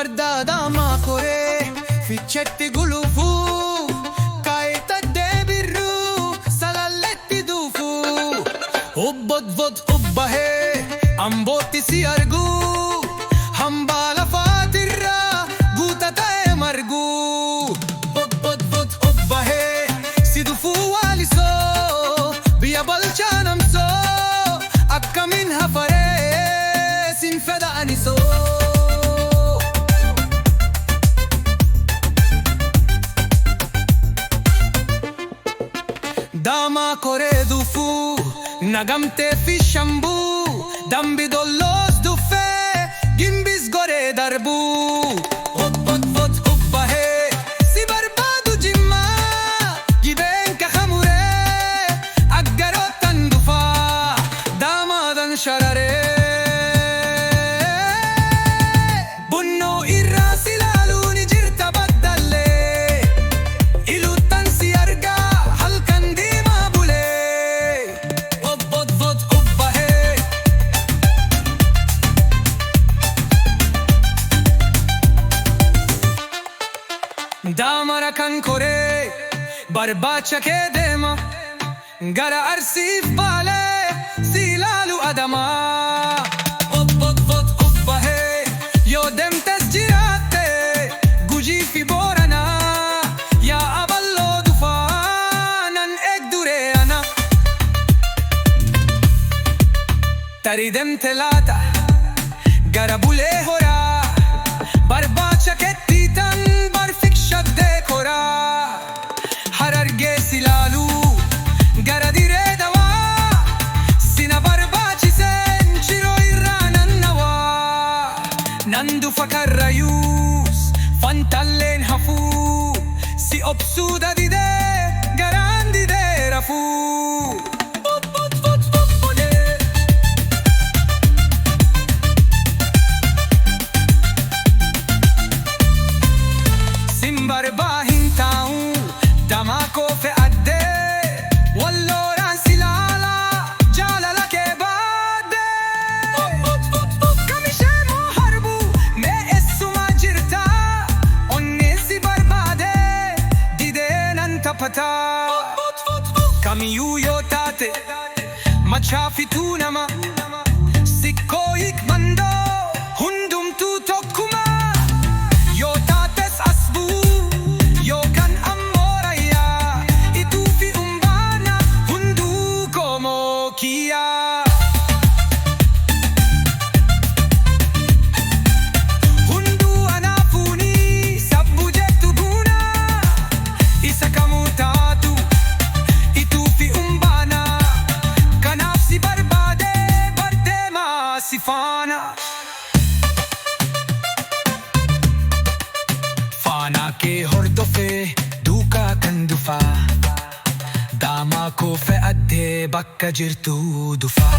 FARDA DAAMAA koree fiichetti gulufuu kaayita deebiruu salalletti duufuu obbodbod obbahee ambootti si arguu hambaa lafaatirraa guuta ta'e marguu obbodbod obbahee si dufuu waalisoo biyya balchaa namsoo akkamiin hafaree sin fedha anisoo. Daamaa koree dufuu nagamtee fi shambuu dambi dolloos duffee gimbis goree darbuu obbodbod obbahee si barbaadu jimmaa gibeen kakamuree aggarootan dufaa daamaadan shararee bunnoo irraa si laaluu ni jirta baddallee iluuttan si argaa daamara kan koree barbaacha kee deema gara arsiif baalee si ilaalu adamaa obbodbod obbahee yoo deemtes jiraatte gujii fi booranaa yaa aballoo dufaa nan eegduree ana tarii deemte laata gara bulee horaa barbaacha keetti tan shabdee koraa harargee si laaluu gara diree dawaa sina barbaachiseen jiroo irraa nannawaa nan dufa karrayuus fantalleen hafuu si obsuu dadidee garaan didee rafuu. Barbaa hin taa'u damaa koo fe'addee wallooraan si laalaa jaalala kee baaddee kamishee moo harbuu mee eessumaa jirtaa onneen si barbaadee didee nan taphataa kamiyyuu yoo taate machaafituu nama sikkoo hiikmandoo hundumtuu tokkuma yoo taates asbuu hunduu anaafuunii sabbu jettu buuna isa kamuu taatu ituu fi umbaana kanaaf si barbaadee bardeemaa si faana faana kee hordofee duukaa kan dufaa daamaa koo fe'addee bakka jirtu dufaa.